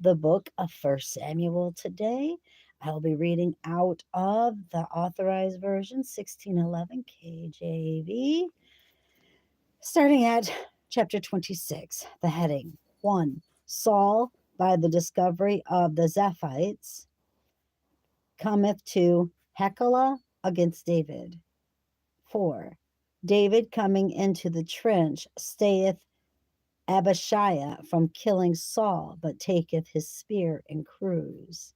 the book of First Samuel today. I'll be reading out of the Authorized Version, 1611 KJV, starting at chapter 26. The heading 1. Saul, by the discovery of the Ziphites, cometh to Hachilah against David. 4. David coming into the trench stayeth Abishai from killing Saul, but taketh his spear and cruse.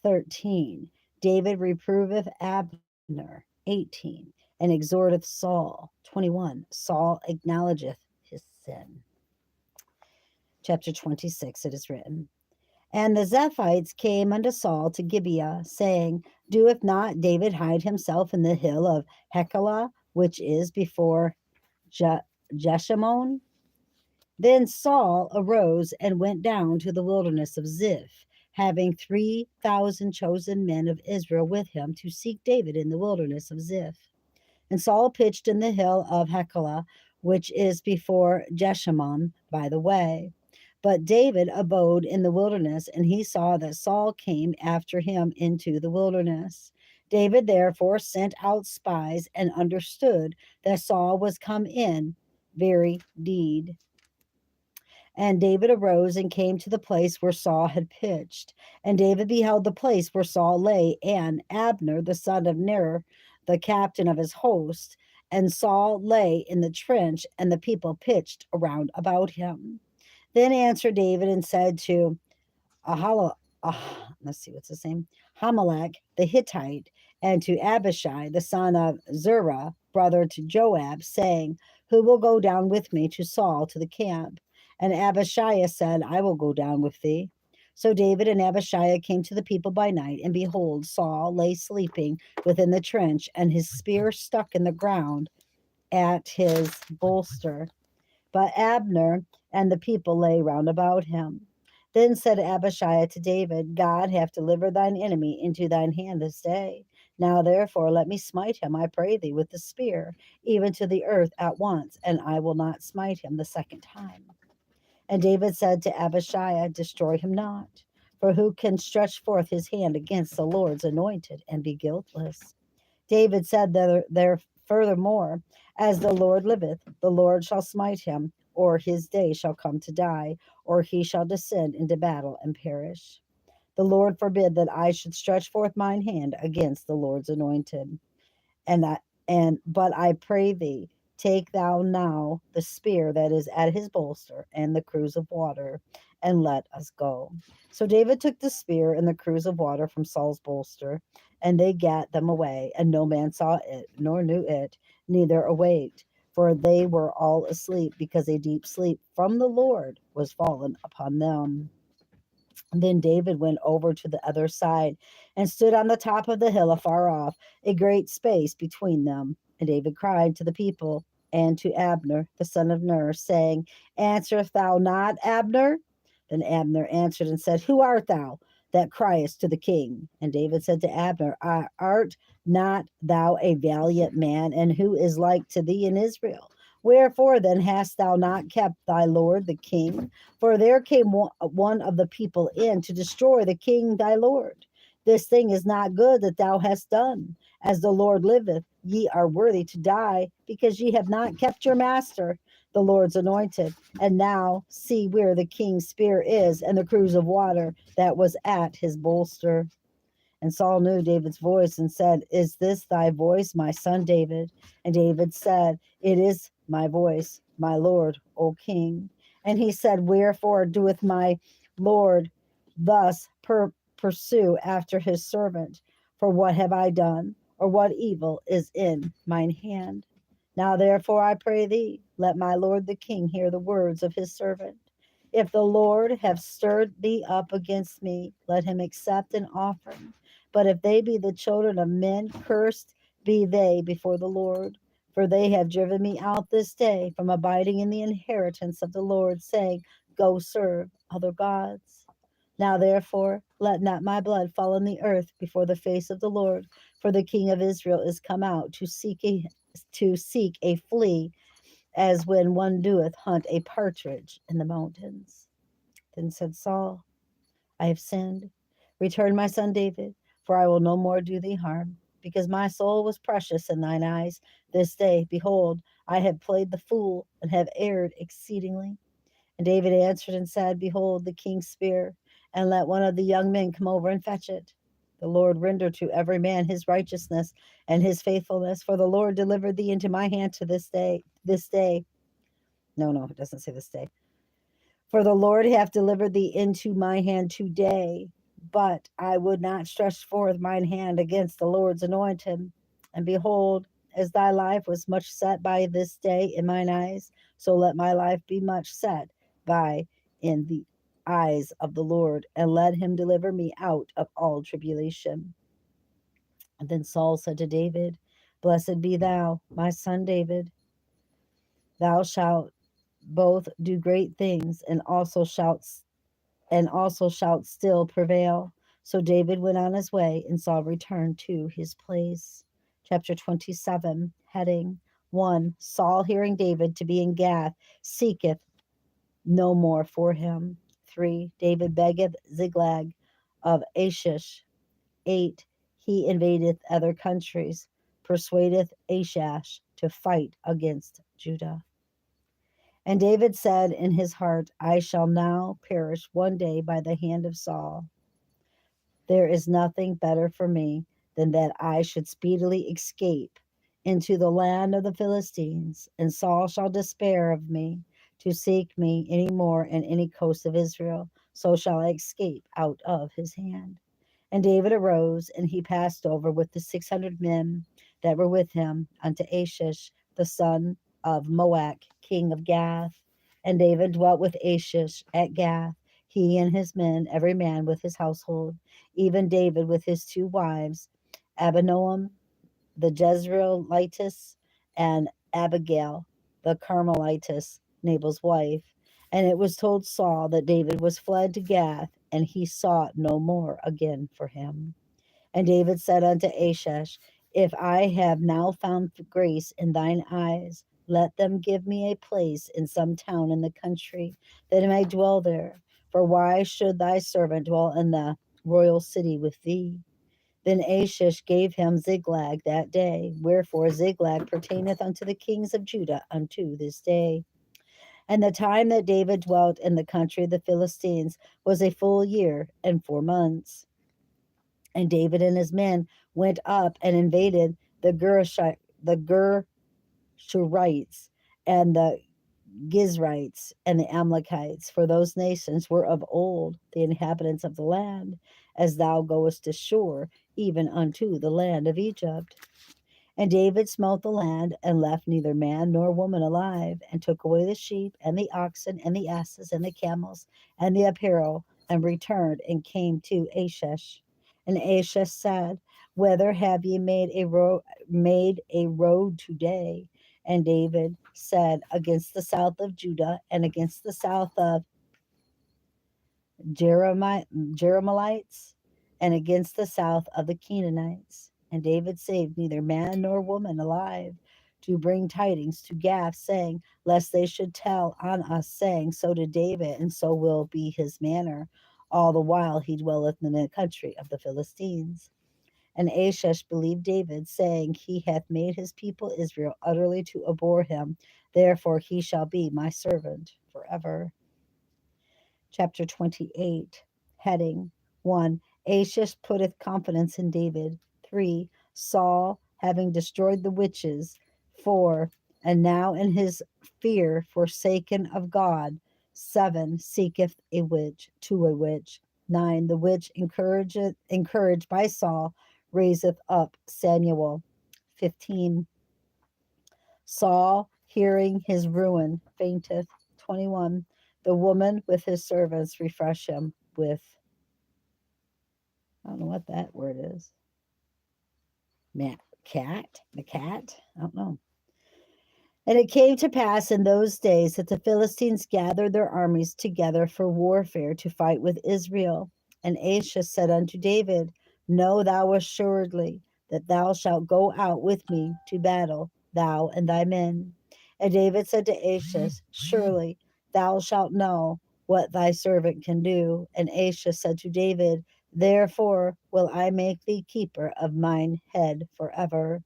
13. David reproveth Abner. 18. And exhorteth Saul. 21. Saul acknowledgeth his sin. Chapter 26, it is written. And the Ziphites came unto Saul to Gibeah, saying, Doeth not David hide himself in the hill of Hachilah, which is before Jeshimon? Then Saul arose and went down to the wilderness of Ziph, having 3,000 chosen men of Israel with him to seek David in the wilderness of Ziph. And Saul pitched in the hill of Hachilah, which is before Jeshimon by the way. But David abode in the wilderness, and he saw that Saul came after him into the wilderness. David therefore sent out spies and understood that Saul was come in very deed. And David arose and came to the place where Saul had pitched. And David beheld the place where Saul lay, and Abner, the son of Ner, the captain of his host. And Saul lay in the trench, and the people pitched around about him. Then answered David and said to let's see, what's his name? Hamelech the Hittite, and to Abishai, the son of Zerah, brother to Joab, saying, Who will go down with me to Saul to the camp? And Abishai said, I will go down with thee. So David and Abishai came to the people by night, and behold, Saul lay sleeping within the trench, and his spear stuck in the ground at his bolster. But Abner and the people lay round about him. Then said Abishai to David, God hath delivered thine enemy into thine hand this day. Now therefore let me smite him, I pray thee, with the spear, even to the earth at once, and I will not smite him the second time. And David said to Abishai, Destroy him not, for who can stretch forth his hand against the Lord's anointed and be guiltless? David said there furthermore, As the Lord liveth, the Lord shall smite him, or his day shall come to die, or he shall descend into battle and perish. The Lord forbid that I should stretch forth mine hand against the Lord's anointed. But I pray thee, take thou now the spear that is at his bolster and the cruse of water, and let us go. So David took the spear and the cruse of water from Saul's bolster, and they gat them away, and no man saw it, nor knew it, neither awaked, for they were all asleep, because a deep sleep from the Lord was fallen upon them. Then David went over to the other side and stood on the top of the hill afar off, a great space between them. And David cried to the people and to Abner, the son of Ner, saying, Answerest thou not, Abner? Then Abner answered and said, Who art thou that criest to the king? And David said to Abner, Art not thou a valiant man, and who is like to thee in Israel? Wherefore then hast thou not kept thy lord the king? For there came one of the people in to destroy the king thy lord. This thing is not good that thou hast done. As the Lord liveth, ye are worthy to die, because ye have not kept your master, the Lord's anointed. And now see where the king's spear is, and the cruse of water that was at his bolster. And Saul knew David's voice and said, Is this thy voice, my son David? And David said, It is my voice, my Lord, O king. And he said, Wherefore doeth my Lord thus pursue after his servant? For what have I done, or what evil is in mine hand? Now therefore I pray thee, let my Lord the king hear the words of his servant. If the Lord have stirred thee up against me, let him accept an offering. But if they be the children of men, cursed be they before the Lord. For they have driven me out this day from abiding in the inheritance of the Lord, saying, Go serve other gods. Now therefore, let not my blood fall on the earth before the face of the Lord, for the king of Israel is come out to seek a flea, as when one doeth hunt a partridge in the mountains. Then said Saul, I have sinned. Return, my son David, for I will no more do thee harm, because my soul was precious in thine eyes. This day, behold, I have played the fool and have erred exceedingly. And David answered and said, Behold, the king's spear, and let one of the young men come over and fetch it. The Lord render to every man his righteousness and his faithfulness, for the Lord delivered thee into my hand to this day. This day. No, it doesn't say this day. For the Lord hath delivered thee into my hand today, but I would not stretch forth mine hand against the Lord's anointed. And behold, as thy life was much set by this day in mine eyes, so let my life be much set by in the eyes of the Lord, and let him deliver me out of all tribulation. And then Saul said to David, Blessed be thou, my son David. Thou shalt both do great things, and also shalt still prevail. So David went on his way, and Saul returned to his place. Chapter 27, heading 1. Saul, hearing David to be in Gath, seeketh no more for him. 3. David beggeth Ziklag of Achish. 8. He invadeth other countries, persuadeth Achish to fight against Judah. And David said in his heart, I shall now perish one day by the hand of Saul. There is nothing better for me than that I should speedily escape into the land of the Philistines, and Saul shall despair of me to seek me any more in any coast of Israel. So shall I escape out of his hand. And David arose, and he passed over with the 600 men that were with him unto Achish, the son of Moach, king of Gath. And David dwelt with Achish at Gath, he and his men, every man with his household, even David with his 2 wives, Abinoam the Jezreelitess, and Abigail the Carmelitess, Nabal's wife. And it was told Saul that David was fled to Gath, and he sought no more again for him. And David said unto Achish, If I have now found grace in thine eyes, let them give me a place in some town in the country, that I may dwell there. For why should thy servant dwell in the royal city with thee? Then Achish gave him Ziklag that day, wherefore Ziklag pertaineth unto the kings of Judah unto this day. And the time that David dwelt in the country of the Philistines was a full year and 4 months. And David and his men went up and invaded the Gershurites and the Gizrites and the Amalekites, for those nations were of old the inhabitants of the land, as thou goest ashore, even unto the land of Egypt. And David smote the land, and left neither man nor woman alive, and took away the sheep, and the oxen, and the asses, and the camels, and the apparel, and returned, and came to Achish. And Achish said, Whether have ye made a road today? And David said, Against the south of Judah, and against the south of Jeremites, and against the south of the Canaanites. And David saved neither man nor woman alive, to bring tidings to Gath, saying, Lest they should tell on us, saying, So did David, and so will be his manner, all the while he dwelleth in the country of the Philistines. And Achish believed David, saying, He hath made his people Israel utterly to abhor him. Therefore he shall be my servant forever. Chapter 28, heading 1. Achish putteth confidence in David. 3. Saul, having destroyed the witches. 4. And now in his fear forsaken of God. 7. Seeketh a witch. 9. The witch encouraged by Saul raiseth up Samuel. 15. Saul, hearing his ruin, fainteth. 21. The woman with his servants refresh him with, I don't know what that word is. The cat? I don't know. And it came to pass in those days that the Philistines gathered their armies together for warfare to fight with Israel. And Achish said unto David, Know thou assuredly that thou shalt go out with me to battle, thou and thy men. And David said to Achish, Surely thou shalt know what thy servant can do. And Aisha said to David, therefore will I make thee keeper of mine head forever.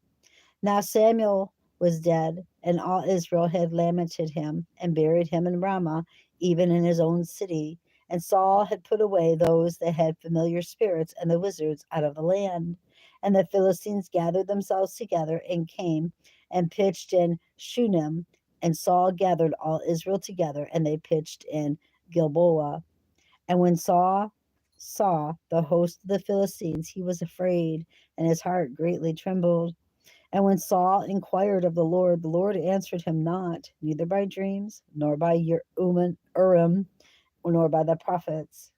Now Samuel was dead, and all Israel had lamented him and buried him in Ramah, even in his own city. And Saul had put away those that had familiar spirits and the wizards out of the land. And the Philistines gathered themselves together and came and pitched in Shunem. And Saul gathered all Israel together, and they pitched in Gilboa. And when Saul saw the host of the Philistines, he was afraid, and his heart greatly trembled. And when Saul inquired of the Lord answered him not, neither by dreams, nor by Urim, nor by the prophets.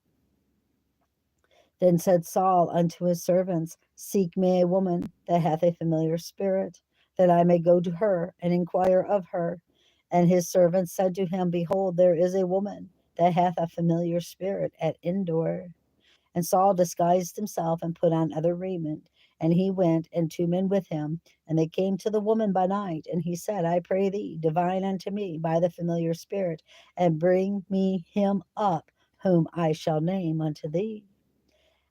Then said Saul unto his servants, seek me a woman that hath a familiar spirit, that I may go to her and inquire of her. And his servants said to him, behold, there is a woman that hath a familiar spirit at Endor. And Saul disguised himself and put on other raiment. And he went, and 2 men with him. And they came to the woman by night. And he said, I pray thee, divine unto me by the familiar spirit, and bring me him up, whom I shall name unto thee.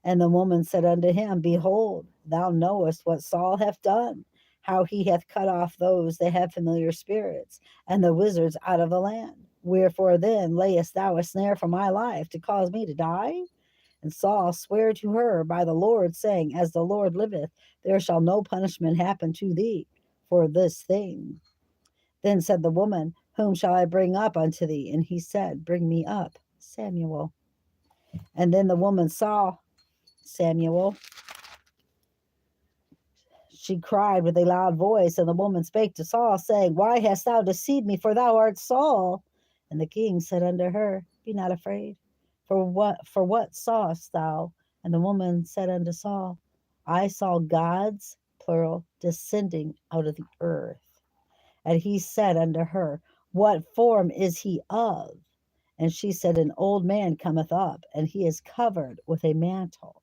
And the woman said unto him, behold, thou knowest what Saul hath done, how he hath cut off those that have familiar spirits, and the wizards out of the land. Wherefore then layest thou a snare for my life, to cause me to die? And Saul sware to her by the Lord, saying, as the Lord liveth, there shall no punishment happen to thee for this thing. Then said the woman, whom shall I bring up unto thee? And he said, bring me up Samuel. And then the woman saw Samuel. She cried with a loud voice, and the woman spake to Saul, saying, why hast thou deceived me? For thou art Saul. And the king said unto her, be not afraid. For what sawest thou? And the woman said unto Saul, I saw gods, plural, descending out of the earth. And he said unto her, what form is he of? And she said, an old man cometh up, and he is covered with a mantle.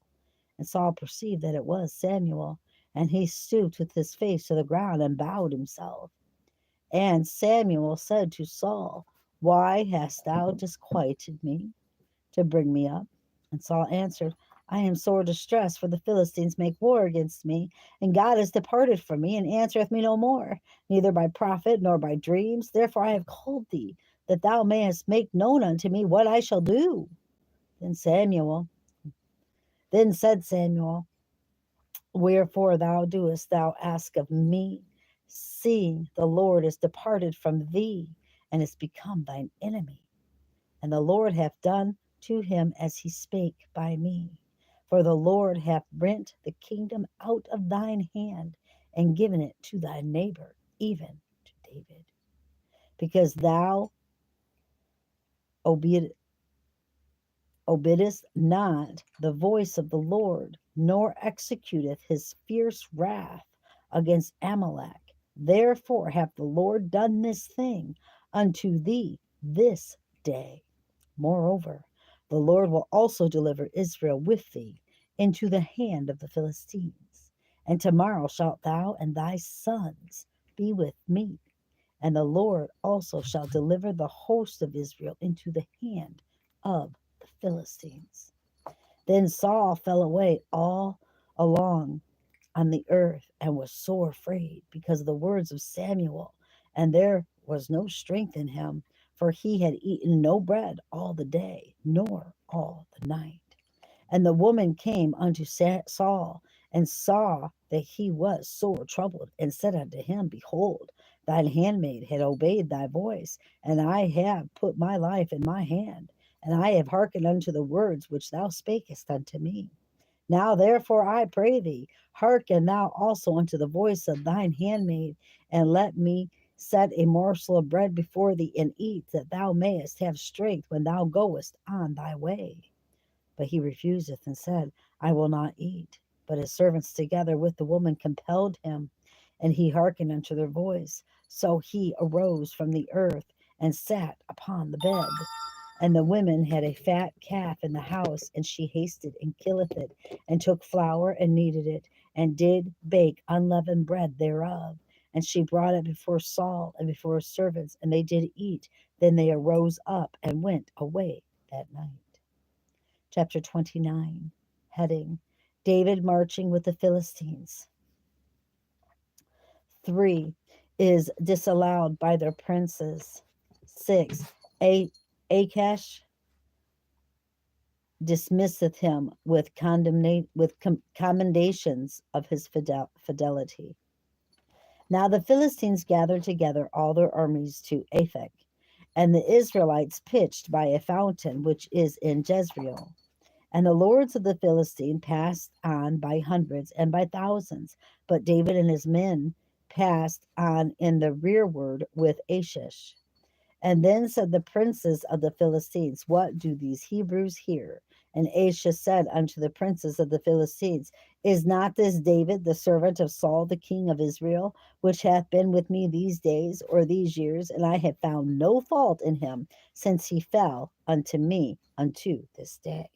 And Saul perceived that it was Samuel, and he stooped with his face to the ground and bowed himself. And Samuel said to Saul, why hast thou disquieted me to bring me up? And Saul answered, I am sore distressed, for the Philistines make war against me, and God is departed from me, and answereth me no more, neither by prophet nor by dreams. Therefore I have called thee, that thou mayest make known unto me what I shall do. Then said Samuel, wherefore doest thou ask of me, seeing the Lord is departed from thee, and is become thine enemy? And the Lord hath done to him as he spake by me. For the Lord hath rent the kingdom out of thine hand, and given it to thy neighbor, even to David. Because thou obedest not the voice of the Lord, nor executeth his fierce wrath against Amalek. Therefore hath the Lord done this thing unto thee this day. Moreover, the Lord will also deliver Israel with thee into the hand of the Philistines. And tomorrow shalt thou and thy sons be with me. And the Lord also shall deliver the host of Israel into the hand of the Philistines. Then Saul fell away all along on the earth, and was sore afraid because of the words of Samuel. And there was no strength in him, for he had eaten no bread all the day, nor all the night. And the woman came unto Saul, and saw that he was sore troubled, and said unto him, behold, thine handmaid had obeyed thy voice, and I have put my life in my hand, and I have hearkened unto the words which thou spakest unto me. Now therefore I pray thee, hearken thou also unto the voice of thine handmaid, and let me set a morsel of bread before thee, and eat, that thou mayest have strength when thou goest on thy way. But he refuseth, and said, I will not eat. But his servants together with the woman compelled him, and he hearkened unto their voice. So he arose from the earth, and sat upon the bed. And the women had a fat calf in the house, and she hasted and killeth it, and took flour and kneaded it, and did bake unleavened bread thereof. And she brought it before Saul and before his servants, and they did eat. Then they arose up and went away that night. Chapter 29, heading David marching with the Philistines. 3 is disallowed by their princes. 6. Achish dismisseth him with commendations of his fidelity. Now the Philistines gathered together all their armies to Aphek, and the Israelites pitched by a fountain which is in Jezreel. And the lords of the Philistine passed on by hundreds and by thousands, but David and his men passed on in the rearward with Achish. And then said the princes of the Philistines, what do these Hebrews here? And Achish said unto the princes of the Philistines, is not this David, the servant of Saul, the king of Israel, which hath been with me these days or these years? And I have found no fault in him since he fell unto me unto this day.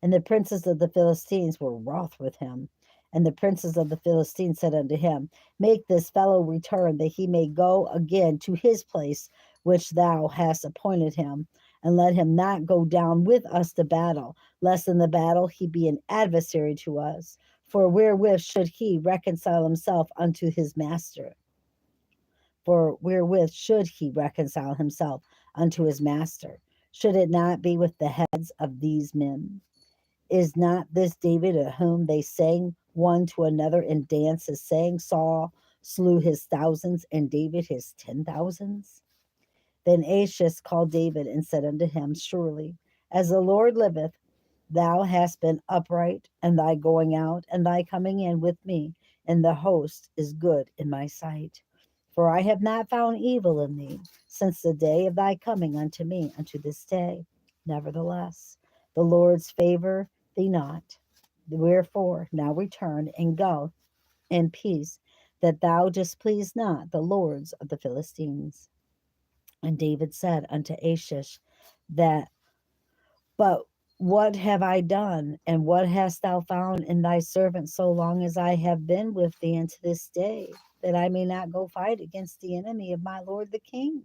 And the princes of the Philistines were wroth with him. And the princes of the Philistines said unto him, make this fellow return, that he may go again to his place which thou hast appointed him, and let him not go down with us to battle, lest in the battle he be an adversary to us. For wherewith should he reconcile himself unto his master? For wherewith should he reconcile himself unto his master? Should it not be with the heads of these men? Is not this David, at whom they sang one to another in dances, saying, Saul slew his thousands, and David his 10,000s? Then Achish called David and said unto him, surely, as the Lord liveth, thou hast been upright, and thy going out and thy coming in with me in the host is good in my sight. For I have not found evil in thee since the day of thy coming unto me unto this day. Nevertheless, the Lord's favor thee not. Wherefore now return and go in peace, that thou displease not the lords of the Philistines. And David said unto Achish, that, but what have I done, and what hast thou found in thy servant so long as I have been with thee unto this day, that I may not go fight against the enemy of my lord the king?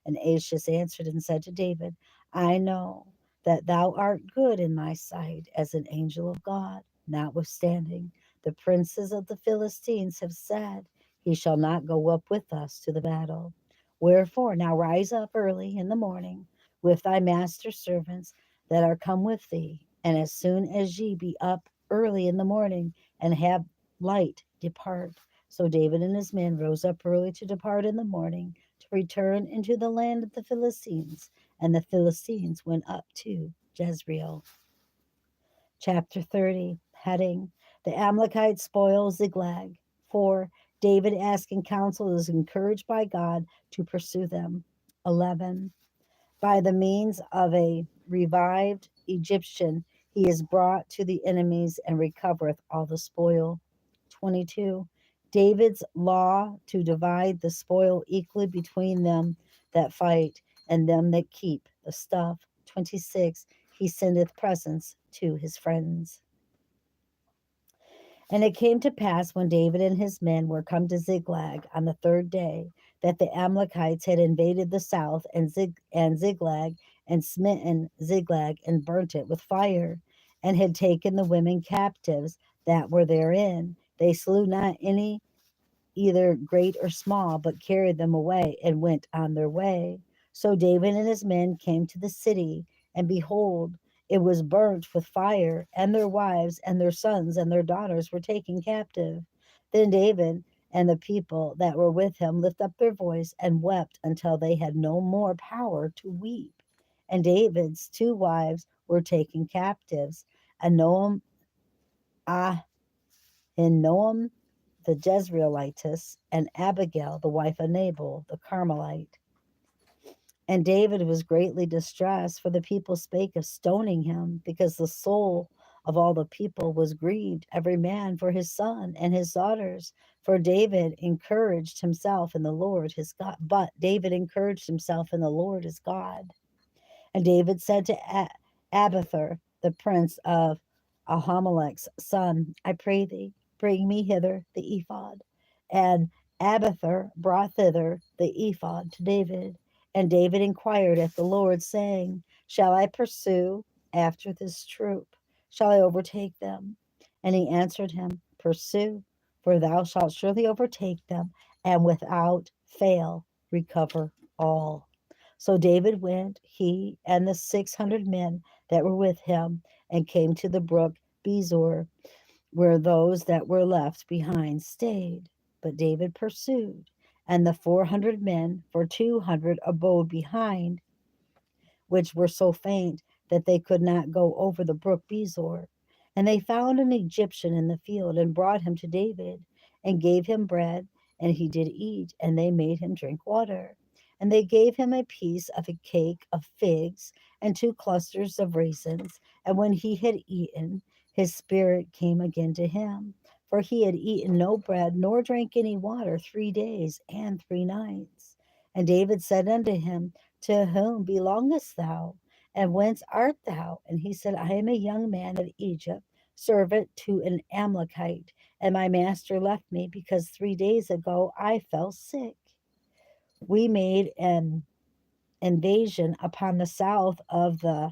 And Achish answered and said to David, I know that thou art good in my sight as an angel of God. Notwithstanding, the princes of the Philistines have said, he shall not go up with us to the battle. Wherefore now rise up early in the morning with thy master's servants that are come with thee, and as soon as ye be up early in the morning and have light, depart. So David and his men rose up early to depart in the morning, to return into the land of the Philistines, and the Philistines went up to Jezreel. Chapter 30, heading The Amalekites spoil Ziklag. 4. David asking counsel is encouraged by God to pursue them. 11. By the means of a revived Egyptian, he is brought to the enemies and recovereth all the spoil. 22. David's law to divide the spoil equally between them that fight and them that keep the stuff. 26. He sendeth presents to his friends. And it came to pass when David and his men were come to Ziklag on the third day, that the Amalekites had invaded the south and Ziklag, and smitten Ziklag, and burnt it with fire, and had taken the women captives that were therein. They slew not any, either great or small, but carried them away and went on their way. So David and his men came to the city, and behold, it was burnt with fire, and their wives and their sons and their daughters were taken captive. Then David and the people that were with him lift up their voice and wept until they had no more power to weep. And David's two wives were taken captives, Ahinoam the Jezreelitess, and Abigail, the wife of Nabal, the Carmelite. And David was greatly distressed, for the people spake of stoning him, because the soul of all the people was grieved, every man for his son and his daughters. For David encouraged himself in the Lord his God. But David encouraged himself in the Lord his God. And David said to Abiathar, the prince of Ahimelech's son, I pray thee, bring me hither the ephod. And Abiathar brought thither the ephod to David. And David inquired at the Lord, saying, Shall I pursue after this troop? Shall I overtake them? And he answered him, Pursue, for thou shalt surely overtake them, and without fail recover all. So David went, he and the 600 men that were with him, and came to the brook Bezor, where those that were left behind stayed. But David pursued, and the 400 men, for 200 abode behind, which were so faint that they could not go over the brook Bezor. And they found an Egyptian in the field, and brought him to David, and gave him bread, and he did eat, and they made him drink water. And they gave him a piece of a cake of figs, and 2 clusters of raisins. And when he had eaten, his spirit came again to him, for he had eaten no bread, nor drank any water 3 days and 3 nights. And David said unto him, To whom belongest thou? And whence art thou? And he said, I am a young man of Egypt, servant to an Amalekite, and my master left me because 3 days ago I fell sick. We made an invasion upon the south of the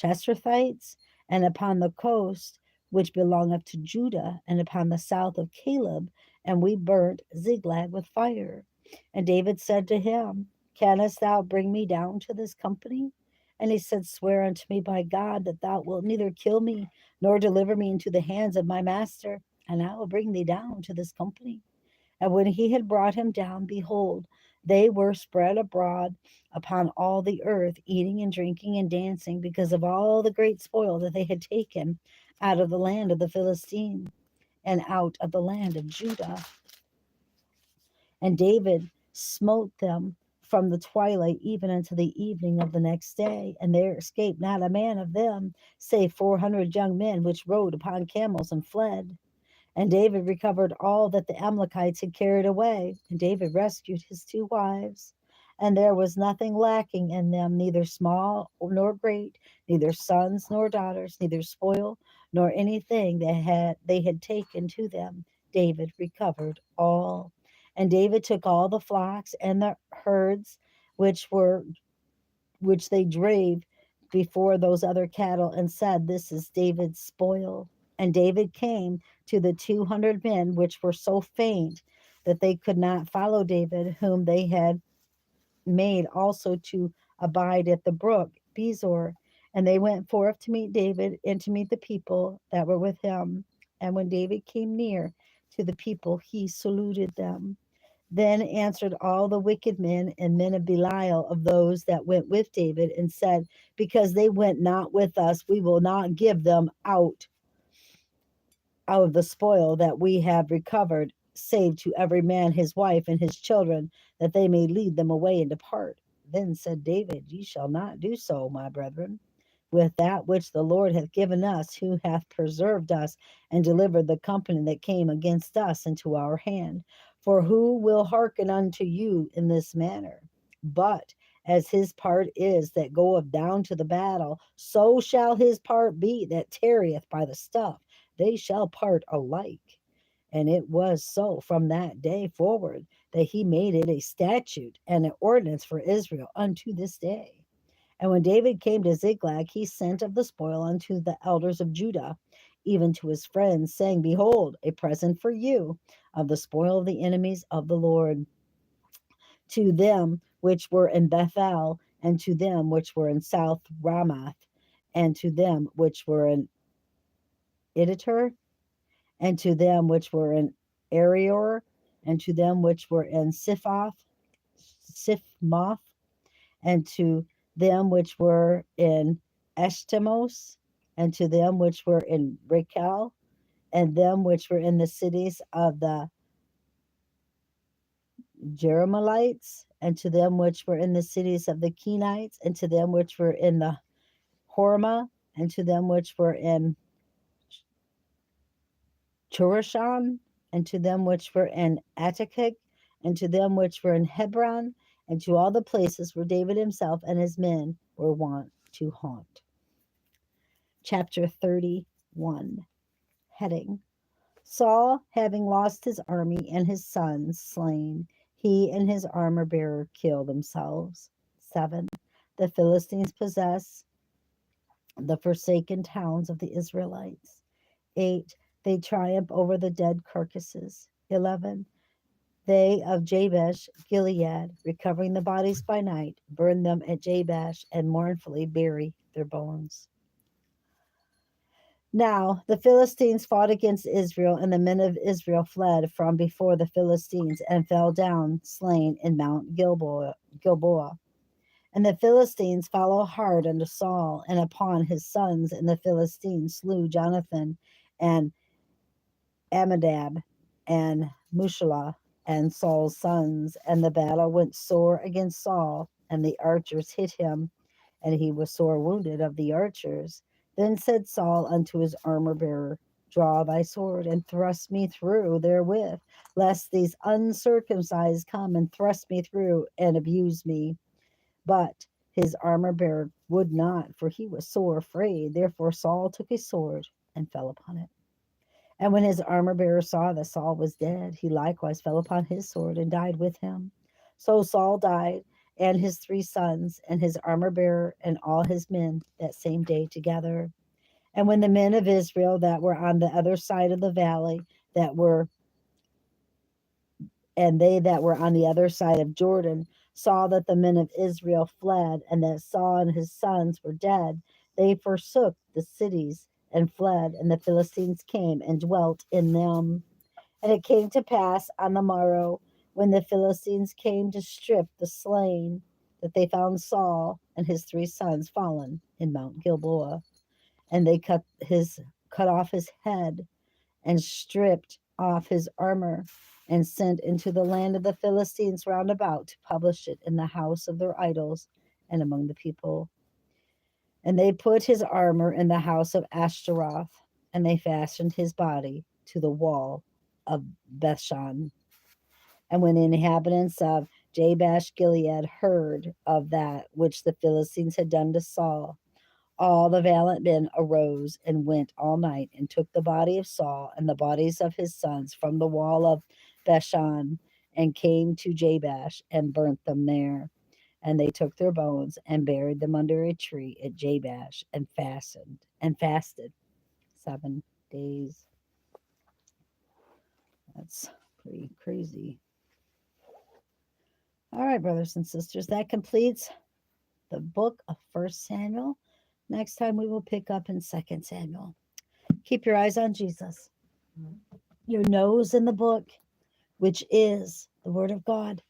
Cherethites, and upon the coast which belongeth to Judah, and upon the south of Caleb, and we burnt Ziklag with fire. And David said to him, Canst thou bring me down to this company? And he said, Swear unto me by God that thou wilt neither kill me, nor deliver me into the hands of my master, and I will bring thee down to this company. And when he had brought him down, behold, they were spread abroad upon all the earth, eating and drinking and dancing, because of all the great spoil that they had taken out of the land of the Philistines and out of the land of Judah. And David smote them from the twilight even unto the evening of the next day, and there escaped not a man of them, save 400 young men which rode upon camels and fled. And David recovered all that the Amalekites had carried away. And David rescued his 2 wives. And there was nothing lacking in them, neither small nor great, neither sons nor daughters, neither spoil nor anything that they had taken to them. David recovered all. And David took all the flocks and the herds which they drave before those other cattle, and said, This is David's spoil. And David came to the 200 men which were so faint that they could not follow David, whom they had made also to abide at the brook Bezor. And they went forth to meet David and to meet the people that were with him. And when David came near to the people, he saluted them. Then answered all the wicked men and men of Belial of those that went with David, and said, Because they went not with us, we will not give them out of the spoil that we have recovered, save to every man his wife and his children, that they may lead them away and depart. Then said David, Ye shall not do so, my brethren, with that which the Lord hath given us, who hath preserved us and delivered the company that came against us into our hand. For who will hearken unto you in this manner? But as his part is that goeth down to the battle, so shall his part be that tarrieth by the stuff. They shall part alike. And it was so from that day forward that he made it a statute and an ordinance for Israel unto this day. And when David came to Ziklag, he sent of the spoil unto the elders of Judah, even to his friends, saying, Behold, a present for you of the spoil of the enemies of the Lord, to them which were in Bethel, and to them which were in South Ramath, and to them which were in Iditer, and to them which were in Arior, and to them which were in Siphmoth, and to them which were in Eshtemos, and to them which were in Rachel, and them which were in the cities of the Jerahmeelites, and to them which were in the cities of the Kenites, and to them which were in the Hormah, and to them which were in Churashan, and to them which were in Attakik, and to them which were in Hebron, and to all the places where David himself and his men were wont to haunt. Chapter 31. Heading: Saul, having lost his army and his sons slain, he and his armor bearer killed themselves. 7. the Philistines possess the forsaken towns of the Israelites. 8. They triumph over the dead carcasses. 11. They of Jabesh Gilead, recovering the bodies by night, burn them at Jabesh and mournfully bury their bones. Now the Philistines fought against Israel, and the men of Israel fled from before the Philistines and fell down slain in Mount Gilboa. And the Philistines followed hard unto Saul and upon his sons, and the Philistines slew Jonathan and Amminadab and Mushalah and Saul's sons. And the battle went sore against Saul, and the archers hit him, and he was sore wounded of the archers. Then said Saul unto his armor bearer, Draw thy sword, and thrust me through therewith, lest these uncircumcised come and thrust me through and abuse me. But his armor bearer would not, for he was sore afraid. Therefore Saul took his sword and fell upon it. And when his armor bearer saw that Saul was dead, he likewise fell upon his sword and died with him. So Saul died, and his 3 sons, and his armor bearer, and all his men that same day together. And when the men of Israel that were on the other side of the valley, and they that were on the other side of Jordan, saw that the men of Israel fled, and that Saul and his sons were dead, they forsook the cities and fled, and the Philistines came and dwelt in them. And it came to pass on the morrow, when the Philistines came to strip the slain, that they found Saul and his 3 sons fallen in Mount Gilboa. And they cut off his head, and stripped off his armor, and sent into the land of the Philistines round about to publish it in the house of their idols and among the people. And they put his armor in the house of Ashtaroth, and they fastened his body to the wall of Bethshan. And when the inhabitants of Jabesh Gilead heard of that which the Philistines had done to Saul, all the valiant men arose and went all night and took the body of Saul and the bodies of his sons from the wall of Bethshan, and came to Jabesh and burnt them there. And they took their bones and buried them under a tree at Jabesh, and fasted 7 days. That's pretty crazy. All right, brothers and sisters, that completes the book of 1 Samuel. Next time we will pick up in 2 Samuel. Keep your eyes on Jesus, your nose in the book, which is the Word of God,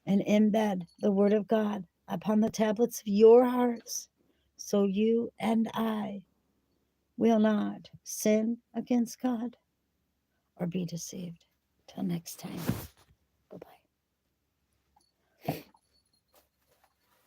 and embed the Word of God upon the tablets of your hearts, so you and I will not sin against God or be deceived. Till next time.